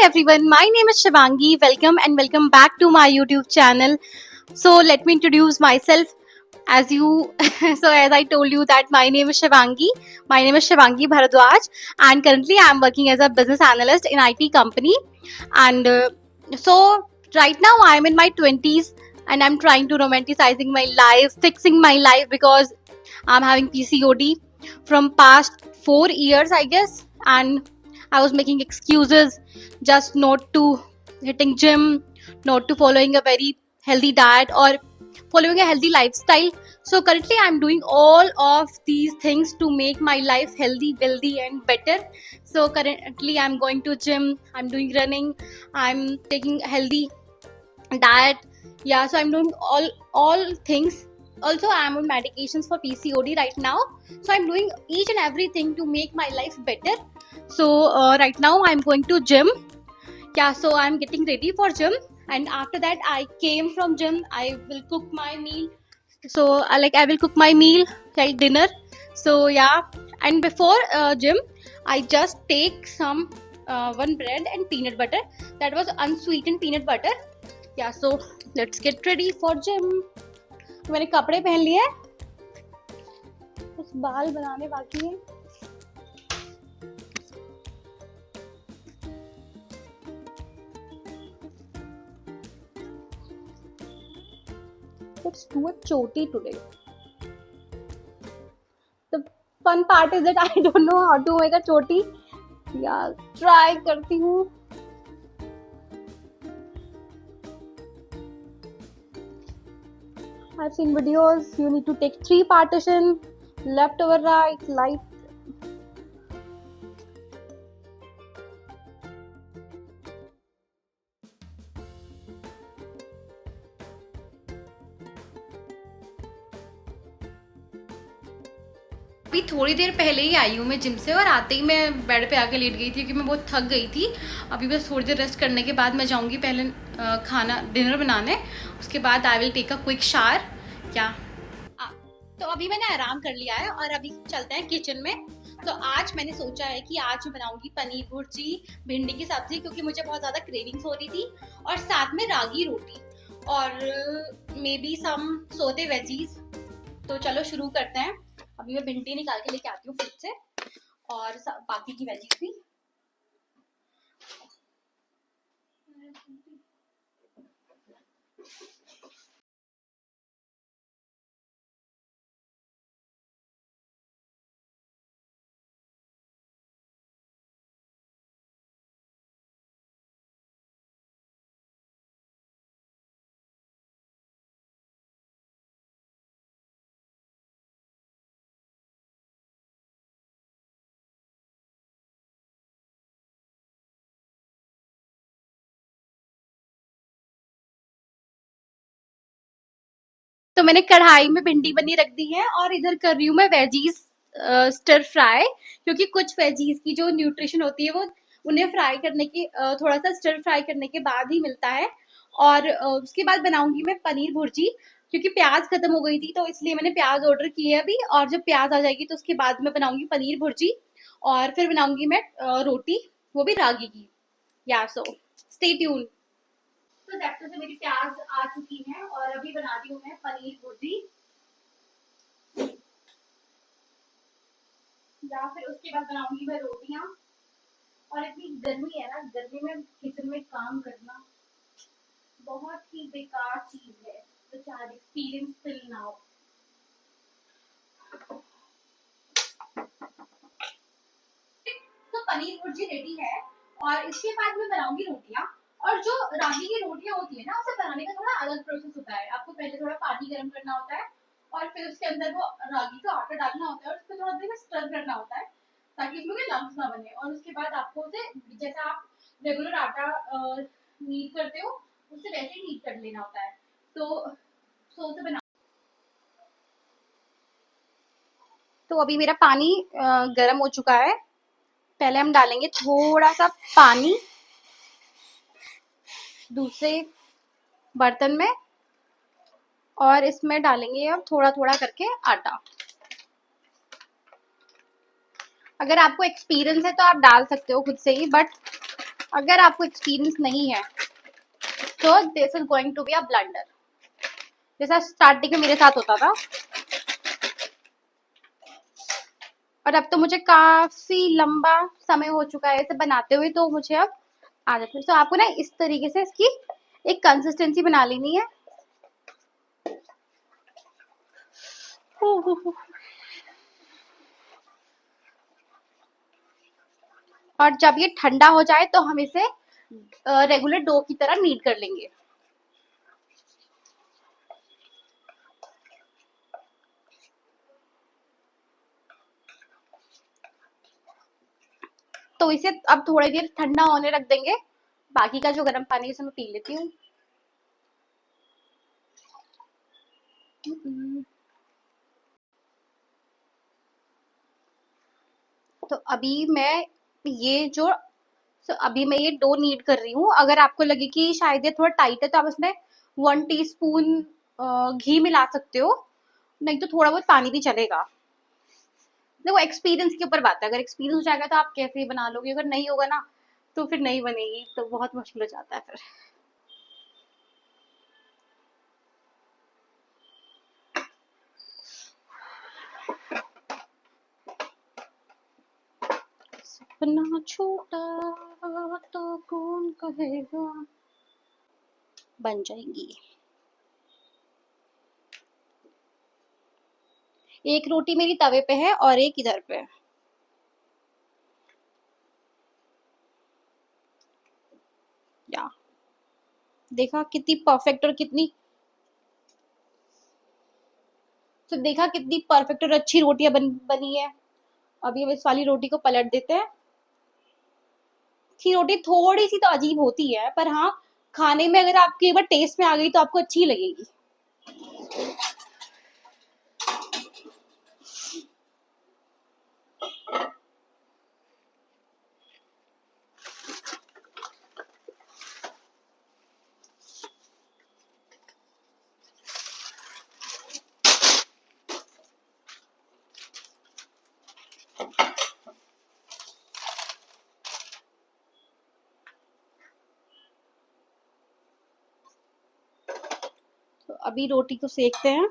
Hi everyone, my name is Shivangi. Welcome back to my YouTube channel. So let me introduce myself as you as I told you that my name is Shivangi. My name is Shivangi Bharadwaj and currently I am working as a business analyst in IT company. And so right now I am in my 20s and I'm trying to romanticizing my life, fixing my life because I'm having PCOD from past 4 years I guess, and I was making excuses just not to hitting gym, not to following a very healthy diet or following a healthy lifestyle. So currently I'm doing all of these things to make my life healthy, wealthy and better. So currently I'm going to gym, I'm doing running, I'm taking healthy diet. Yeah, so I'm doing all things. Also I'm on medications for PCOD right now, so I'm doing each and everything to make my life better. So right now I'm going to gym. Yeah, so I'm getting ready for gym, and after that I came from gym, I will cook my meal. So I will cook my meal like dinner. So yeah, and before gym I just take some one bread and peanut butter. That was unsweetened peanut butter. Yeah, so let's get ready for gym. मैंने कपड़े पहन लिए, बस बाल बनाने बाकी है. Let's do a choti today. The fun part is that I don't know how to make a choti. Yeah, try करती हूँ. I've seen videos. You need to take 3 partition, left over right, light. अभी थोड़ी देर पहले ही आई हूँ मैं gym से, और आते ही मैं बेड पे आके लेट गई थी क्योंकि मैं बहुत थक गई थी. अभी बस थोड़ी देर रेस्ट करने के बाद मैं जाऊँगी पहले खाना डिनर बनाने. उसके बाद I will take a quick shower. क्या तो अभी मैंने आराम कर लिया है और अभी चलते हैं किचन में. तो आज मैंने सोचा है कि आज मैं बनाऊंगी पनीर भुर्जी, भिंडी की सब्जी, क्योंकि मुझे बहुत ज़्यादा क्रेविंग्स हो रही थी, और साथ में रागी रोटी और मे बी सम सोते वेजीज. तो चलो शुरू करते हैं. अभी मैं भिंडी निकाल के लेके आती हूँ फ्रिज से, और बाकी की वेजीज भी. तो मैंने कढ़ाई में भिंडी बनी रख दी है और इधर कर रही हूँ मैं वेजीज स्टर फ्राई, क्योंकि कुछ वेजीज की जो न्यूट्रिशन होती है वो उन्हें फ्राई करने के थोड़ा सा स्टर फ्राई करने के बाद ही मिलता है. और उसके बाद बनाऊंगी मैं पनीर भुर्जी, क्योंकि प्याज खत्म हो गई थी तो इसलिए मैंने प्याज ऑर्डर की है अभी, और जब प्याज आ जाएगी तो उसके बाद मैं बनाऊंगी पनीर भुर्जी, और फिर बनाऊंगी मैं रोटी, वो भी रागी की. या सो स्टे ट्यून. तो दैट से मेरी प्याज आ चुकी है और अभी बना रही हूँ मैं पनीर भुर्जी. या फिर उसके बाद बनाऊंगी मैं रोटियां. और इतनी गर्मी है ना, गर्मी में किचन में काम करना बहुत ही बेकार चीज है. विच एक्सपीरियंस टिल नाउ. तो पनीर भुर्जी रेडी है और इसके बाद मैं बनाऊंगी रोटियां. और जो रागी की रोटियां होती है ना, उसे बनाने का थोड़ा अलग प्रोसेस होता है. आपको पहले थोड़ा पानी गर्म करना होता है और फिर उसके अंदर वो रागी का आटा डालना होता है और उसको थोड़ा देर स्टर करना होता है ताकि उसमें कोई लम्स ना बने. और उसके बाद आपको उसे जैसा आप रेगुलर आटा नीड करते हो उससे वैसे ही नीड कर लेना होता है. तो उसे बना. तो अभी मेरा पानी गर्म हो चुका है. पहले हम डालेंगे थोड़ा सा पानी दूसरे बर्तन में, और इसमें डालेंगे अब थोड़ा थोड़ा करके आटा. अगर आपको एक्सपीरियंस है तो आप डाल सकते हो खुद से ही, बट अगर आपको एक्सपीरियंस नहीं है तो this is going to be a blunder, जैसा स्टार्टिंग में मेरे साथ होता था। और अब तो मुझे काफी लंबा समय हो चुका है इसे बनाते हुए, तो मुझे अब आ जाता है। तो आपको ना इस तरीके से इसकी एक कंसिस्टेंसी बना लेनी है। और जब ये ठंडा हो जाए तो हम इसे रेगुलर डो की तरह नीड कर लेंगे। तो इसे अब थोड़ी देर ठंडा होने रख देंगे। बाकी का जो गर्म पानी है इसे मैं पी लेती हूँ। तो अभी मैं ये डो नीड कर रही हूँ। अगर आपको लगे कि शायद ये थोड़ा टाइट है तो आप इसमें 1 टीस्पून घी मिला सकते हो, नहीं तो थोड़ा बहुत पानी भी चलेगा। देखो एक्सपीरियंस के ऊपर बात है, अगर एक्सपीरियंस हो जाएगा तो आप कैसे ही बना लोगे, अगर नहीं होगा ना तो फिर नहीं बनेगी, तो बहुत मुश्किल हो जाता है फिर। सपना छोटा तो कौन कहेगा, बन जाएंगी। एक रोटी मेरी तवे पे है और एक इधर पे है। या देखा कितनी परफेक्ट और कितनी तो देखा कितनी परफेक्ट और अच्छी रोटियां बनी है। अभी हम इस वाली रोटी को पलट देते हैं। अच्छी रोटी थोड़ी सी तो अजीब होती है, पर हाँ खाने में अगर आपकी एक बार टेस्ट में आ गई तो आपको अच्छी लगेगी। तो अभी रोटी को सेकते हैं।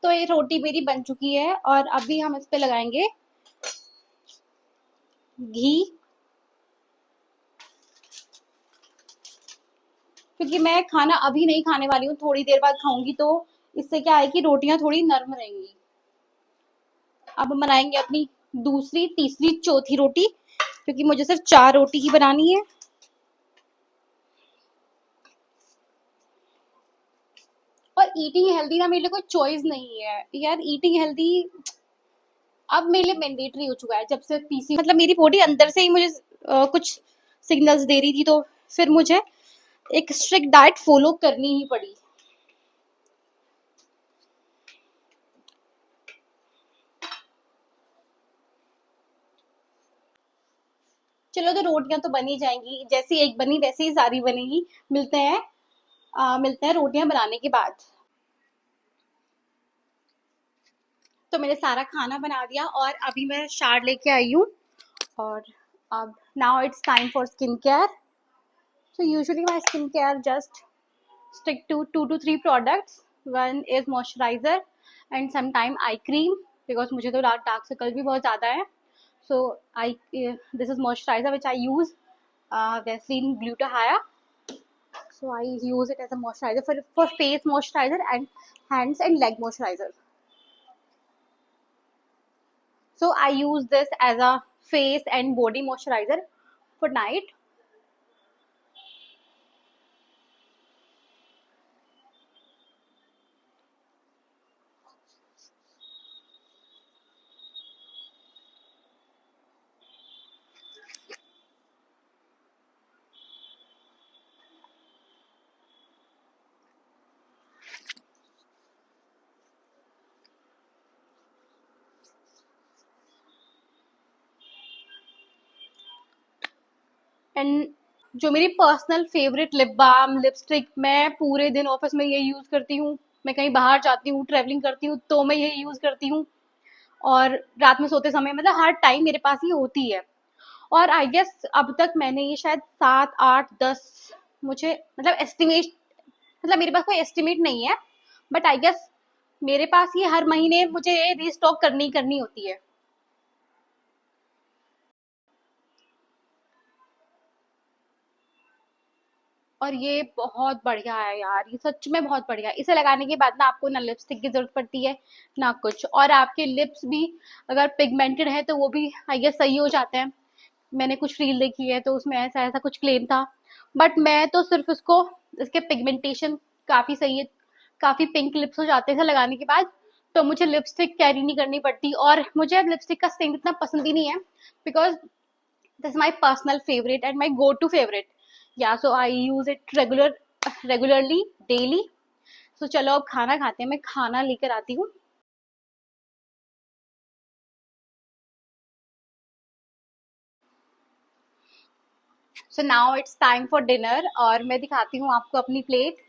तो ये रोटी मेरी बन चुकी है और अभी हम इस पे लगाएंगे घी, क्योंकि मैं खाना अभी नहीं खाने वाली हूँ, थोड़ी देर बाद खाऊंगी, तो इससे क्या है कि रोटियां थोड़ी नरम रहेंगी। अब हम बनाएंगे अपनी दूसरी, तीसरी, चौथी रोटी, क्योंकि मुझे सिर्फ 4 रोटी ही बनानी है। और ईटिंग हेल्दी ना मेरे लिए कोई चॉइस नहीं है यार, ईटिंग हेल्दी अब मेरे लिए मैंडेटरी हो चुका है जब से पीसी, मतलब मेरी बॉडी अंदर से ही मुझे कुछ सिग्नल्स दे रही थी, तो फिर मुझे एक स्ट्रिक्ट डाइट फॉलो करनी ही पड़ी। चलो तो रोटियां तो बनी जाएंगी, जैसी एक बनी वैसे ही सारी बनेगी। मिलते हैं रोटियां बनाने के बाद। तो मैंने सारा खाना बना दिया और अभी मैं शार लेके आई हूँ। और अब now it's time for skin care. So usually my skincare just stick to 2 to 3 products. One is moisturizer and sometime eye cream, because मुझे तो dark circle भी बहुत ज़्यादा है. So this is moisturizer which I use, Vaseline Gluta-Hya. So I use it as a moisturizer for face moisturizer and hands and leg moisturizer. So I use this as a face and body moisturizer for night. And जो मेरी personal favourite lip balm, lipstick, मैं पूरे दिन office में यही use करती हूँ। मैं कहीं बाहर जाती हूँ, ट्रैवलिंग करती हूँ तो मैं यही यूज़ करती हूँ। और रात में सोते समय मतलब हर टाइम मेरे पास ये होती है। और आई गेस अब तक मैंने ये शायद 7, 8, 10, मुझे मतलब एस्टिमेट, मतलब मेरे पास कोई एस्टिमेट नहीं है, बट आई गेस मेरे पास ये हर महीने मुझे ये रीस्टॉक करनी होती है। और ये बहुत बढ़िया है यार, ये सच में बहुत बढ़िया है। इसे लगाने के बाद ना आपको ना लिपस्टिक की जरूरत पड़ती है ना कुछ, और आपके लिप्स भी अगर पिगमेंटेड है तो वो भी आई गेस सही हो जाते हैं। मैंने कुछ रील देखी है तो उसमें ऐसा ऐसा कुछ क्लेम था, बट मैं तो सिर्फ उसको, इसके पिगमेंटेशन काफी सही है, काफी पिंक लिप्स हो जाते हैं लगाने के बाद, तो मुझे लिपस्टिक कैरी नहीं करनी पड़ती। और मुझे अब लिपस्टिक का सेंट इतना पसंद ही नहीं है, because this my personal favourite and my go to favourite. या so I use it regularly, daily. So चलो अब खाना खाते हैं, मैं खाना लेकर आती हूँ। So now it's time for dinner, और मैं दिखाती हूँ आपको अपनी प्लेट।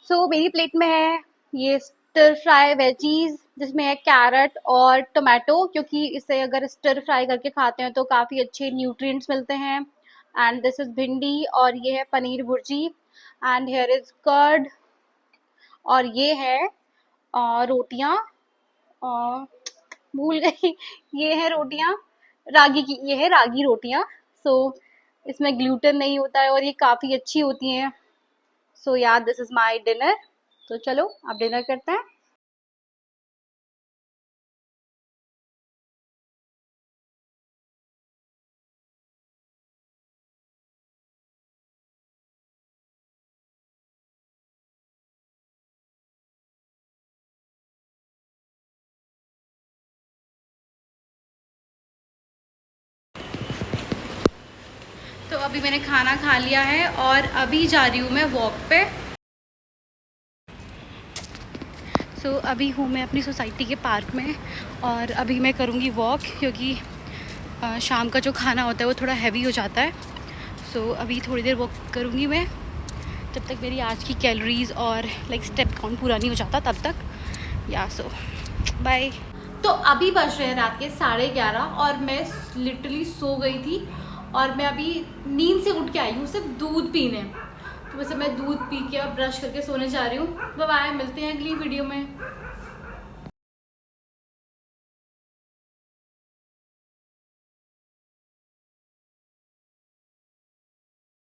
सो मेरी प्लेट में है ये स्टर फ्राई वेजीज, जिसमें है कैरेट और टोमेटो, क्योंकि इसे अगर स्टर फ्राई करके खाते हैं तो काफ़ी अच्छे न्यूट्रिएंट्स मिलते हैं। एंड दिस इज भिंडी, और ये है paneer bhurji, and here is curd, और ये है रोटियां, भूल गई ये है रोटियां रागी की, ये है रागी रोटियां। सो इसमें ग्लूटेन नहीं होता है और ये काफ़ी अच्छी होती हैं। सो या दिस इज माय डिनर। तो चलो अब डिनर करते हैं। तो अभी मैंने खाना खा लिया है और अभी जा रही हूँ मैं वॉक पे। अभी हूँ मैं अपनी सोसाइटी के पार्क में, और अभी मैं करूँगी वॉक, क्योंकि शाम का जो खाना होता है वो थोड़ा हैवी हो जाता है। अभी थोड़ी देर वॉक करूँगी मैं, जब तक मेरी आज की कैलोरीज और लाइक स्टेप काउंट पूरा नहीं हो जाता तब तक। या बाय। तो अभी बज रहे हैं रात के 11:30, और मैं लिटरली सो गई थी, और मैं अभी नींद से उठ के आई हूँ सिर्फ दूध पीने। तो वैसे मैं दूध पी के अब ब्रश करके सोने जा रही हूँ। बाय, मिलते हैं अगली वीडियो में।